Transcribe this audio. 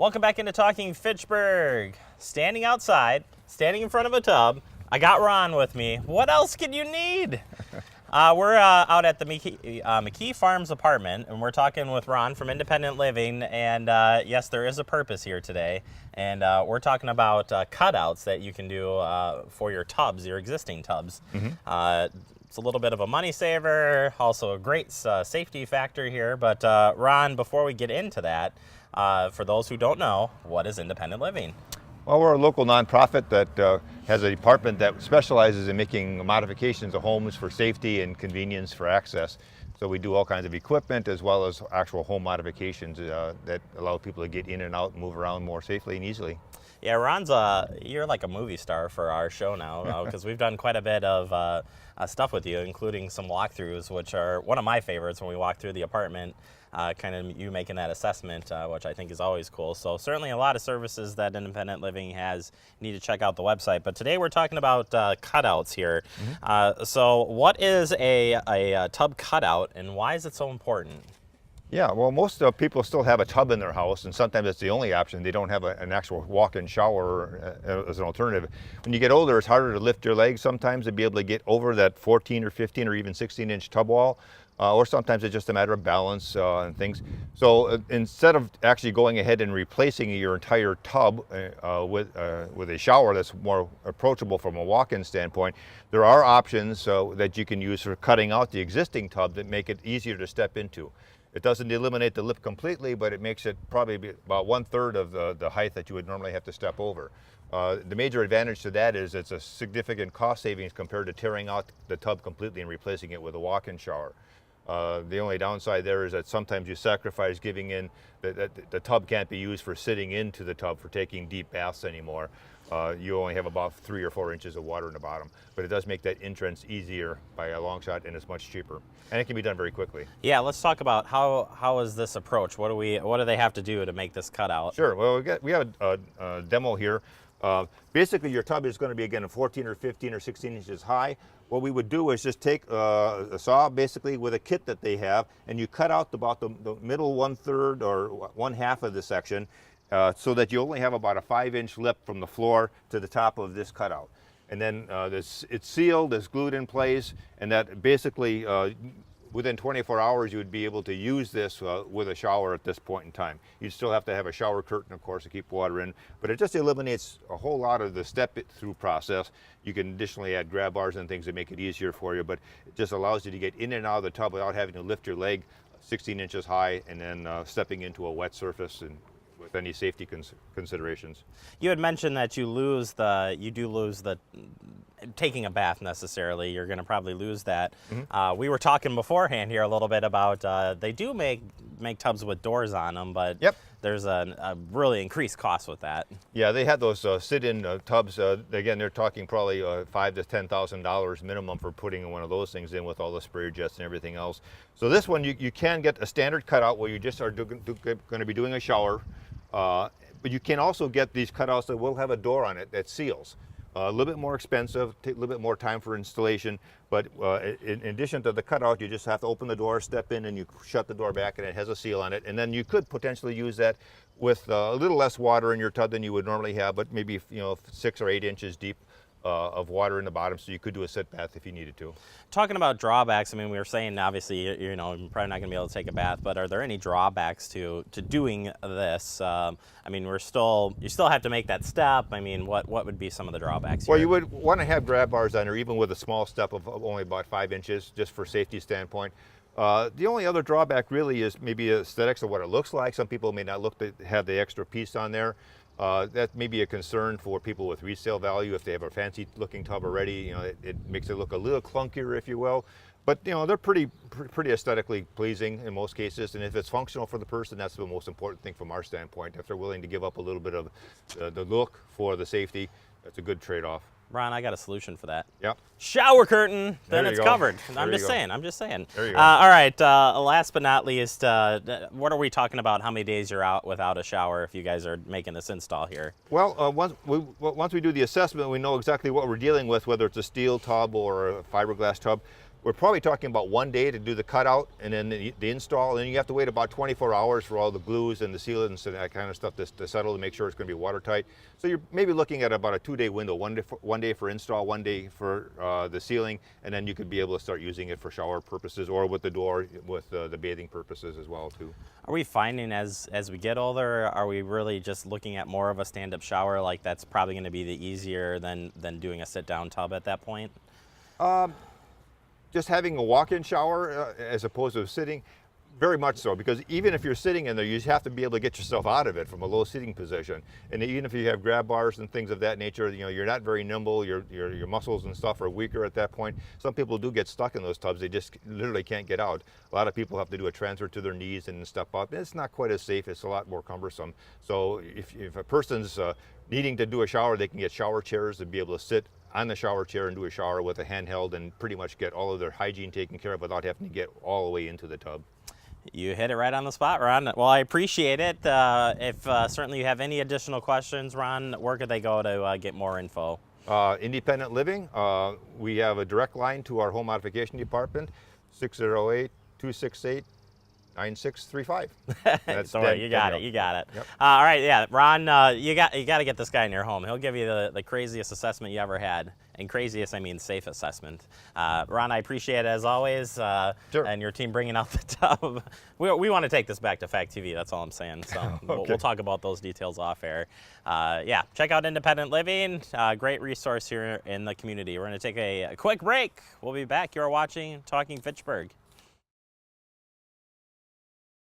Welcome back into Talking Fitchburg. Standing outside, standing in front of a tub. I got Ron with me. What else could you need? We're out at the McKee Farms apartment, and we're talking with Ron from Independent Living. And yes, there is a purpose here today. And we're talking about cutouts that you can do for your tubs, your existing tubs. It's a little bit of a money saver, also a great safety factor here. But Ron, before we get into that, for those who don't know, what is Independent Living? Well, we're a local nonprofit that has a department that specializes in making modifications of homes for safety and convenience for access. So we do all kinds of equipment as well as actual home modifications that allow people to get in and out and move around more safely and easily. Yeah, Ron's you're like a movie star for our show now because we've done quite a bit of stuff with you, including some walkthroughs, which are one of my favorites when we walk through the apartment. Kind of you making that assessment, which I think is always cool. So certainly a lot of services that Independent Living has. You need to check out the website. But today we're talking about cutouts here. So what is a tub cutout, and why is it so important? Yeah, well, most people still have a tub in their house, and sometimes it's the only option. They don't have an actual walk-in shower as an alternative. When you get older, it's harder to lift your legs sometimes to be able to get over that 14 or 15 or even 16-inch tub wall. Or sometimes it's just a matter of balance and things. So instead of actually going ahead and replacing your entire tub with a shower that's more approachable from a walk-in standpoint, there are options that you can use for cutting out the existing tub that make it easier to step into. It doesn't eliminate the lip completely, but it makes it probably about 1/3 of the height that you would normally have to step over. The major advantage to that is it's a significant cost savings compared to tearing out the tub completely and replacing it with a walk-in shower. The only downside there is that sometimes you sacrifice giving in, the tub can't be used for sitting into the tub for taking deep baths anymore. You only have about 3 or 4 inches of water in the bottom, but it does make that entrance easier by a long shot, and it's much cheaper. And it can be done very quickly. Yeah, let's talk about how is this approach? What do they have to do to make this cutout? Sure, well we have a demo here. Basically your tub is going to be again 14 or 15 or 16 inches high. What we would do is just take a saw basically with a kit that they have, and you cut out about the middle 1/3 or 1/2 of the section so that you only have about a 5-inch lip from the floor to the top of this cutout. And then it's sealed, it's glued in place, and that basically within 24 hours you would be able to use this with a shower at this point in time. You'd still have to have a shower curtain, of course, to keep water in, but it just eliminates a whole lot of the step-through process. You can additionally add grab bars and things to make it easier for you, but it just allows you to get in and out of the tub without having to lift your leg 16 inches high and then stepping into a wet surface and with any safety considerations. You had mentioned that you do lose the taking a bath necessarily. You're going to probably lose that. We were talking beforehand here a little bit about they do make tubs with doors on them, but there's a really increased cost with that. Yeah, they had those sit-in tubs. Again, they're talking probably $5,000 to $10,000 minimum for putting one of those things in with all the sprayer jets and everything else. So this one, you can get a standard cutout where you just are going to be doing a shower, but you can also get these cutouts that will have a door on it that seals. A little bit more expensive, take a little bit more time for installation, but in addition to the cutout, you just have to open the door, step in, and you shut the door back, and it has a seal on it. And then you could potentially use that with a little less water in your tub than you would normally have, but maybe 6 or 8 inches deep of water in the bottom, so you could do a sit bath if you needed to. Talking about drawbacks, I mean, we were saying obviously you're probably not going to be able to take a bath, but are there any drawbacks to doing this? I mean, you still have to make that step. I mean, what would be some of the drawbacks here? Well, you would want to have grab bars on there, even with a small step of only about 5 inches, just for safety standpoint. The only other drawback really is maybe aesthetics of what it looks like. Some people may not look to have the extra piece on there. That may be a concern for people with resale value. If they have a fancy looking tub already, it makes it look a little clunkier, if you will. But they're pretty aesthetically pleasing in most cases, and if it's functional for the person, that's the most important thing from our standpoint. If they're willing to give up a little bit of the look for the safety, that's a good trade-off. Ron, I got a solution for that. Yep. Shower curtain, then it's covered. I'm just saying. There you go. All right, last but not least, what are we talking about? How many days you're out without a shower if you guys are making this install here? Well, once we do the assessment, we know exactly what we're dealing with, whether it's a steel tub or a fiberglass tub. we're probably talking about 1 day to do the cutout and then the install, and then you have to wait about 24 hours for all the glues and the sealants and that kind of stuff to settle to make sure it's going to be watertight. So you're maybe looking at about a 2-day window, 1 day for install, 1 day for the sealing, and then you could be able to start using it for shower purposes or with the door with the bathing purposes as well too. Are we finding as we get older, are we really just looking at more of a stand-up shower? Like that's probably going to be the easier than doing a sit-down tub at that point? Just having a walk-in shower as opposed to sitting, very much so, because even if you're sitting in there, you have to be able to get yourself out of it from a low sitting position. And even if you have grab bars and things of that nature, you know, you're not very nimble, your muscles and stuff are weaker at that point. Some people do get stuck in those tubs, they just literally can't get out. A lot of people have to do a transfer to their knees and step up. It's not quite as safe, it's a lot more cumbersome. So if a person's needing to do a shower, they can get shower chairs to be able to sit on the shower chair and do a shower with a handheld and pretty much get all of their hygiene taken care of without having to get all the way into the tub. You hit it right on the spot, Ron. Well, I appreciate it. If certainly you have any additional questions, Ron, where could they go to get more info? Independent living, we have a direct line to our home modification department, 608-268-9635. Don't worry, you got it. You got it. Yep. All right, yeah, Ron, you got to get this guy in your home. He'll give you the craziest assessment you ever had, and craziest I mean safe assessment. Ron, I appreciate it as always, Sure. and your team bringing out the tub. We want to take this back to Fact TV. That's all I'm saying. So Okay. we'll talk about those details off air. Yeah, check out Independent Living. Great resource here in the community. We're going to take a quick break. We'll be back. You're watching Talking Fitchburg.